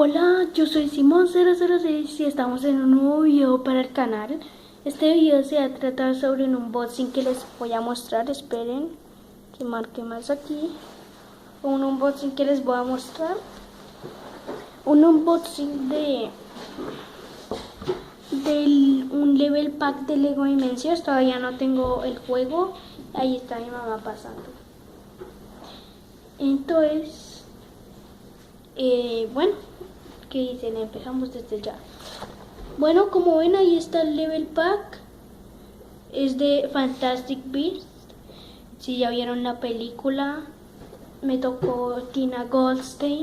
Hola, yo soy Simón006 y estamos en un nuevo video para el canal. Este video se va a tratar sobre un unboxing que les voy a mostrar. Esperen que marque más aquí. Un unboxing que les voy a mostrar. Un unboxing de un level pack de Lego Dimensions. Todavía no tengo el juego. Ahí está mi mamá pasando. Entonces, bueno, ¿qué dicen? Empezamos desde ya. Bueno, como ven, ahí está el level pack. Es de Fantastic Beasts. Si ya vieron la película, me tocó Tina Goldstein.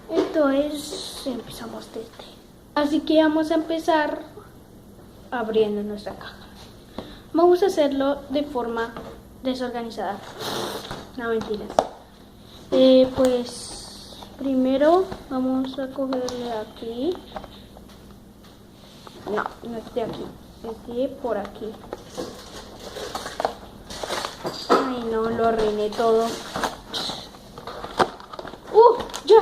Entonces empezamos desde. Así que vamos a empezar abriendo nuestra caja. Vamos a hacerlo de forma desorganizada. No, mentiras. Pues primero vamos a cogerle aquí. No, no es de aquí. Es de por aquí. Ay, no, lo arruiné todo. ¡Ya!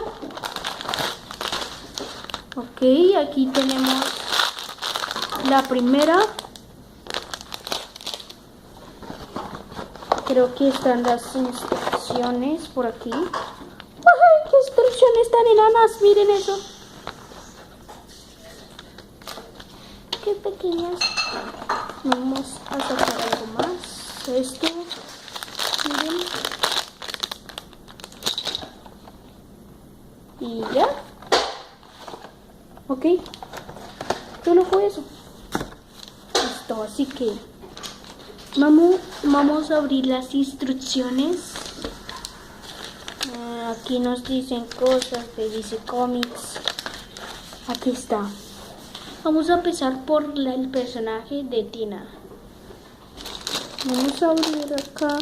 Ok, aquí tenemos la primera. Creo que están las instrucciones por aquí. ¡Ay, qué instrucciones tan enanas! Miren eso. Qué pequeñas. Vamos a sacar algo más. Esto. Miren. Y ya. Ok. Solo fue eso. Listo, así que vamos a abrir las instrucciones. Aquí nos dicen cosas de DC Comics. Aquí está. Vamos a empezar por el personaje de Tina. Vamos a abrir acá.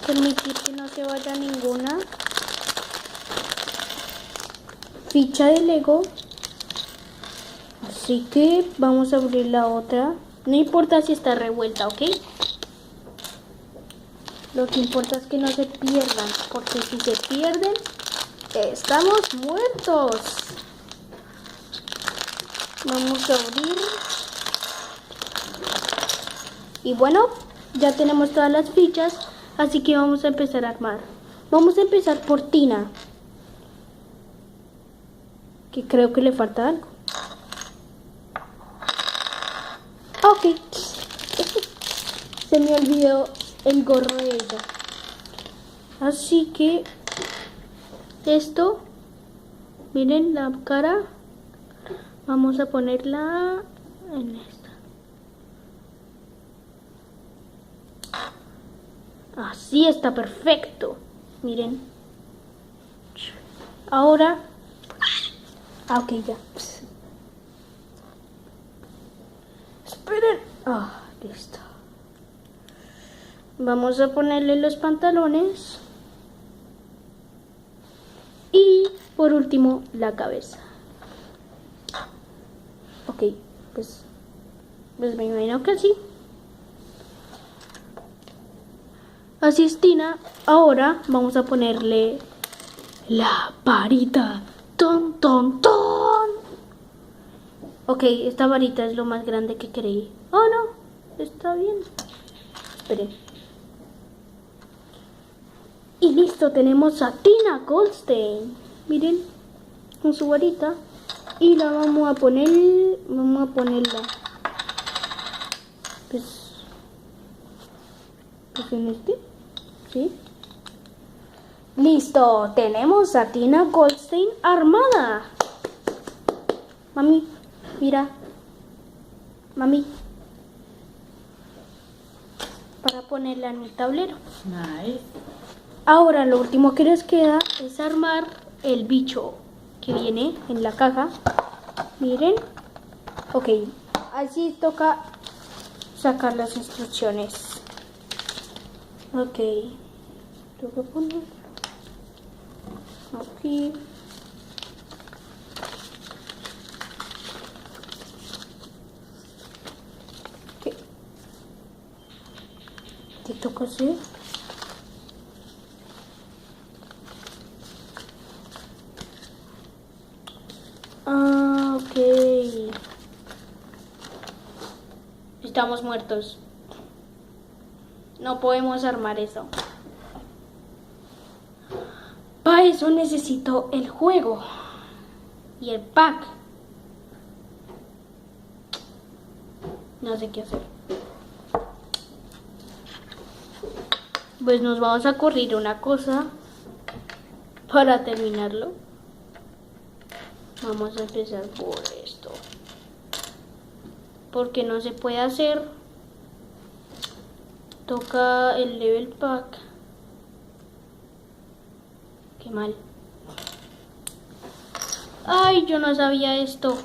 Permitir que no se vaya ninguna ficha de Lego. Así que vamos a abrir la otra. No importa si está revuelta, ¿ok? Lo que importa es que no se pierdan, porque si se pierden, estamos muertos. Vamos a abrir. Y bueno, ya tenemos todas las fichas, así que vamos a empezar a armar. Vamos a empezar por Tina, que creo que le falta algo. Ok. Se me olvidó el gorro de ella. Así que esto, miren la cara. Vamos a ponerla en esta. Así está perfecto. Miren. Ahora. Ok, ya. Esperen. Listo. Vamos a ponerle los pantalones. Y por último, la cabeza. Ok, pues me imagino que sí. Así es, Tina. Ahora vamos a ponerle la varita. ¡Ton, ton, ton! Ok, esta varita es lo más grande que creí. Oh, no. Está bien. Esperen. Y listo, tenemos a Tina Goldstein. Miren, con su varita. Y la vamos a ponerla. Pues en este. ¿Sí? Listo, tenemos a Tina Goldstein armada. Mami, mira. Mami. Para ponerla en mi tablero. Nice. Ahora lo último que nos queda es armar el bicho que viene en la caja. Miren. Ok, así toca sacar las instrucciones. Ok, tengo que poner aquí. ¿Qué toca hacer? Ah, ok. Estamos muertos. No podemos armar eso. Para eso necesito el juego y el pack. No sé qué hacer. Pues nos vamos a correr una cosa para terminarlo. Vamos a empezar por esto. Porque no se puede hacer. Toca el level pack. Qué mal. Ay, yo no sabía esto.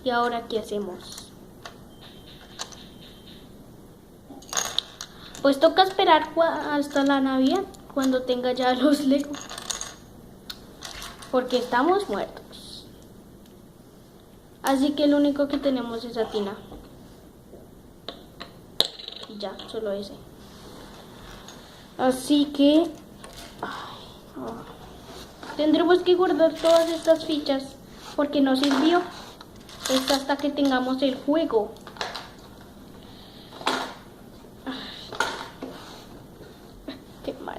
¿Y ahora qué hacemos? Pues toca esperar hasta la Navidad, cuando tenga ya los Lego. Porque estamos muertos. Así que lo único que tenemos es a Tina. Y ya, solo ese. Así que... tendremos que guardar todas estas fichas. Porque no sirvió. Es hasta que tengamos el juego. Qué mal.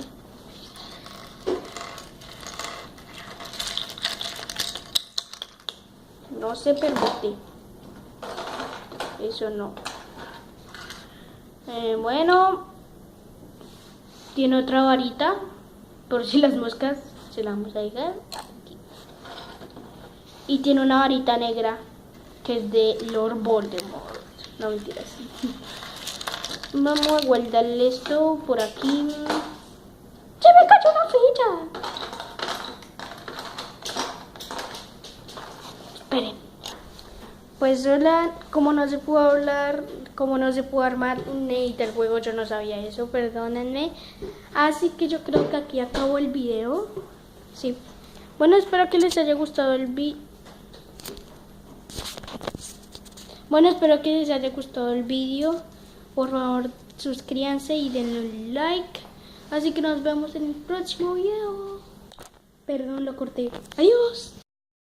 No se permite. Eso no. Bueno. Tiene otra varita. Por si las moscas se la vamos a dejar aquí. Y tiene una varita negra. Que es de Lord Voldemort. No, mentiras. Vamos a guardarle esto por aquí. ¡Se me cayó una ficha! Esperen. Pues hola, como no se pudo hablar, como no se pudo armar un del juego, yo no sabía eso, perdónenme. Así que yo creo que aquí acabó el video. Sí. Bueno, espero que les haya gustado el video. Bueno, espero que les haya gustado el video. Por favor, suscríbanse y denle un like. Así que nos vemos en el próximo video. Perdón, lo corté. Adiós.